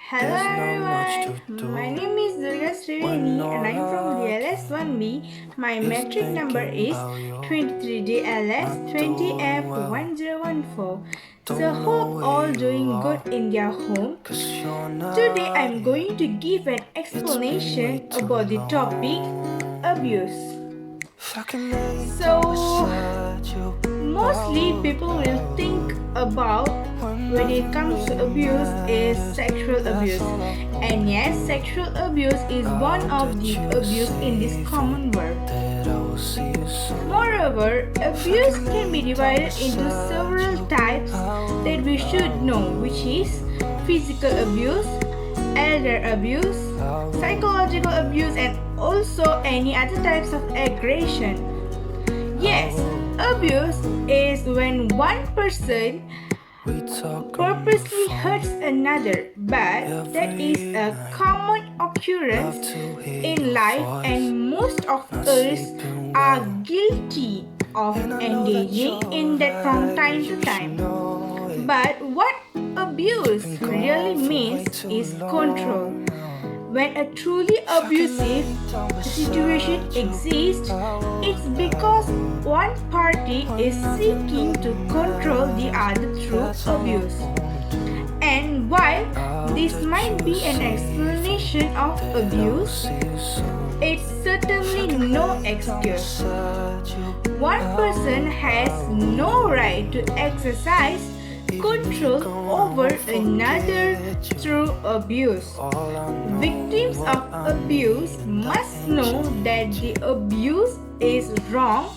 Hello everyone, my name is Durga Veni and I'm from DLS1B. My metric number is 23DLS20F1014. So hope all doing good in their home. Today I'm going to give an explanation about the topic abuse. So mostly people will think about when it comes to abuse is sexual abuse, and yes, sexual abuse is one of the abuse in this common world. Moreover, abuse can be divided into several types that we should know, which is physical abuse, elder abuse, psychological abuse, and also any other types of aggression. Yes, abuse is when one person purposely hurts another, but that is a common occurrence in life, and most of us are guilty of engaging in that from time to time. But what abuse really means is control. When a truly abusive situation exists, it's because one party is seeking to control the other through abuse. And while this might be an explanation of abuse, it's certainly no excuse. One person has no right to exercise control over another through abuse. Victims of abuse must know that the abuse is wrong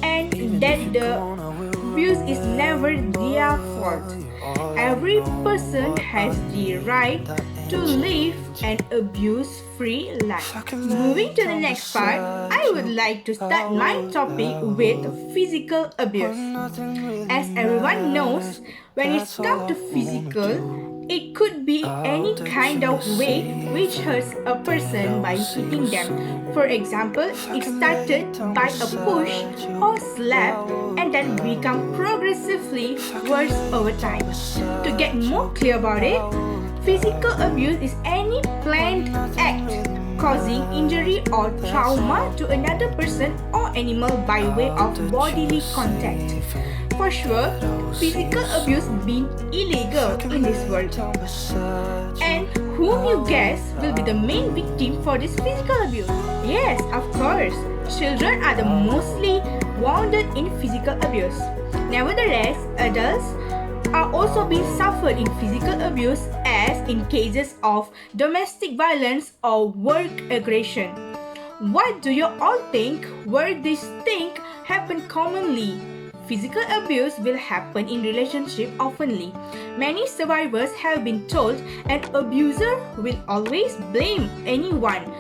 and that the abuse is never their fault. Every person has the right to live an abuse-free life. Moving to the next part, I would like to start my topic with physical abuse. As everyone knows, when it comes to physical, it could be any kind of way which hurts a person by hitting them. For example, it started by a push or slap and then become progressively worse over time. To get more clear about it, physical abuse is any planned act causing injury or trauma to another person or animal by way of bodily contact. For sure, physical abuse being illegal in this world. And whom you guess will be the main victim for this physical abuse? Yes, of course, children are the mostly wounded in physical abuse. Nevertheless, adults are also being suffered in physical abuse as in cases of domestic violence or work aggression. What do you all think where this thing happen commonly? Physical abuse will happen in relationship oftenly. Many survivors have been told an abuser will always blame anyone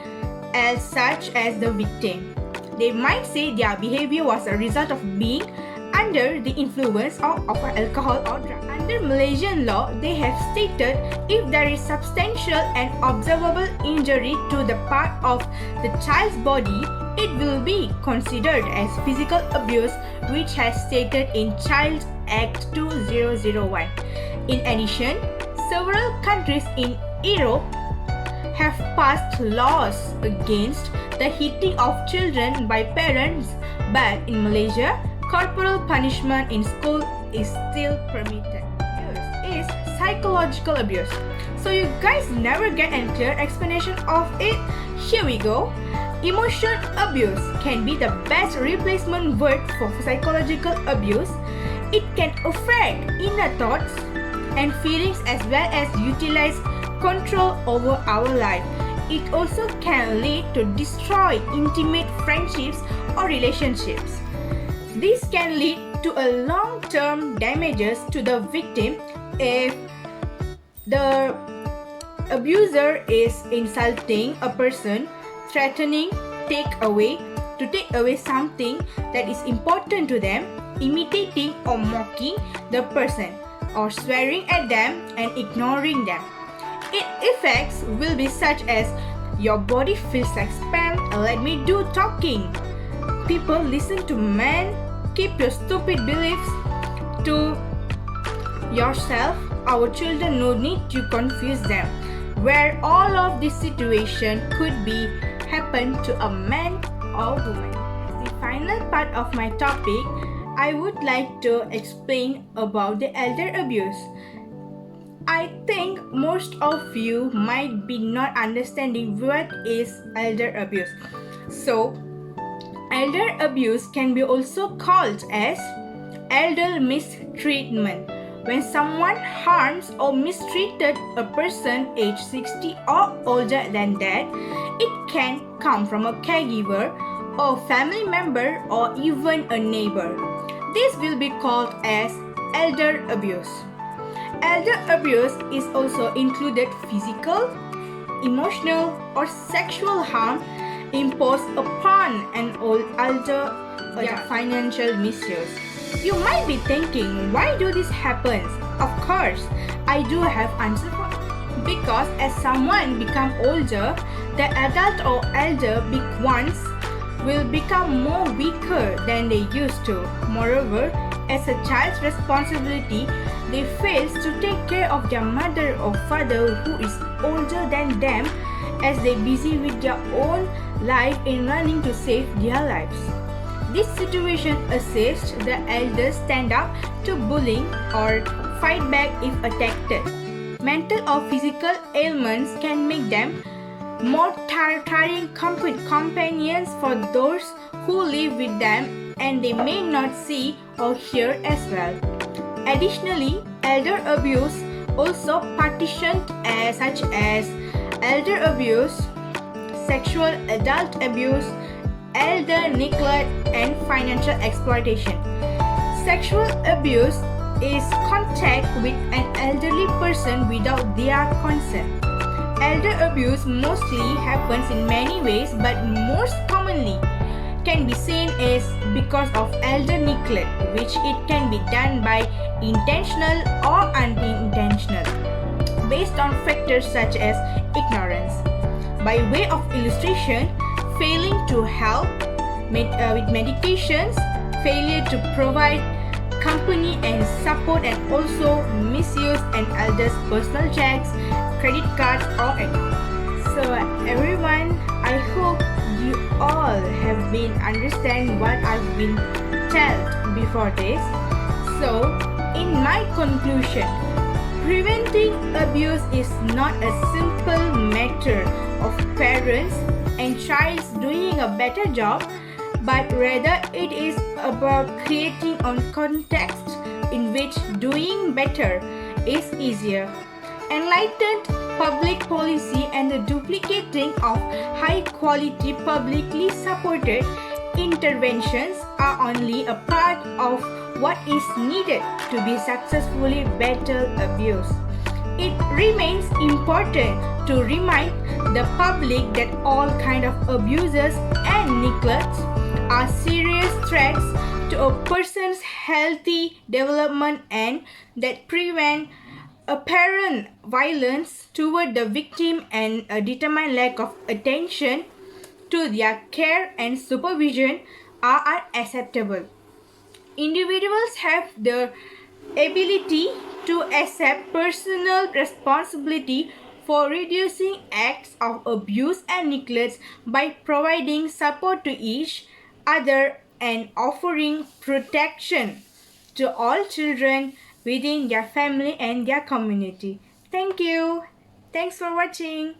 else such as the victim. They might say their behavior was a result of being under the influence of alcohol or drugs. Under Malaysian law, they have stated if there is substantial and observable injury to the part of the child's body, it will be considered as physical abuse, which has stated in Child Act 2001. In addition, several countries in Europe have passed laws against the hitting of children by parents, but in Malaysia, corporal punishment in school is still permitted. Abuse is psychological abuse. So you guys never get a clear explanation of it? Here we go. Emotional abuse can be the best replacement word for psychological abuse. It can affect inner thoughts and feelings as well as utilize control over our life. It also can lead to destroy intimate friendships or relationships. This can lead to a long-term damages to the victim if the abuser is insulting a person, threatening to take away something that is important to them, imitating or mocking the person, or swearing at them and ignoring them. Its effects will be such as your body feels like spam, let me do talking. People listen to men, keep your stupid beliefs to yourself. Our children no need to confuse them. where all of this situation could be happen to a man or woman. As the final part of my topic, I would like to explain about the elder abuse. I think most of you might be not understanding what is elder abuse. So, elder abuse can be also called as elder mistreatment. When someone harms or mistreated a person aged 60 or older than that, it can come from a caregiver or family member or even a neighbor. This will be called as elder abuse. Elder abuse is also included physical, emotional, or sexual harm imposed upon an elder or financial misuse. You might be thinking, why do this happen? Of course, I do have answer for it. Because as someone become older, the adult or elder big ones will become more weaker than they used to. Moreover, as a child's responsibility, they fail to take care of their mother or father who is older than them, as they busy with their own life in running to save their lives. This situation assists the elders stand up to bullying or fight back if attacked. Mental or physical ailments can make them more tiring companions for those who live with them, and they may not see or hear as well. Additionally, elder abuse also partitioned such as elder abuse, sexual adult abuse, elder neglect, and financial exploitation. Sexual abuse is contact with an elderly person without their consent. Elder abuse mostly happens in many ways, but most commonly can be seen as because of elder neglect, which it can be done by intentional or unintentional, based on factors such as ignorance. By way of illustration, failing to help with medications, failure to provide company and support, and also misuse an elder's personal checks, credit cards, or accounts. So everyone, I hope you all have been understand what I've been told before this. So in my conclusion, preventing abuse is not a simple matter of parents and childs doing a better job, but rather it is about creating a context in which doing better is easier. Enlightened public policy and the duplicating of high-quality publicly supported interventions are only a part of what is needed to be successfully battle abuse. It remains important to remind the public that all kinds of abuses and neglects are serious threats to a person's healthy development, and that prevent apparent violence toward the victim and a determined lack of attention to their care and supervision are unacceptable. Individuals have the ability to accept personal responsibility for reducing acts of abuse and neglect by providing support to each other and offering protection to all children within their family and their community. Thank you. Thanks for watching.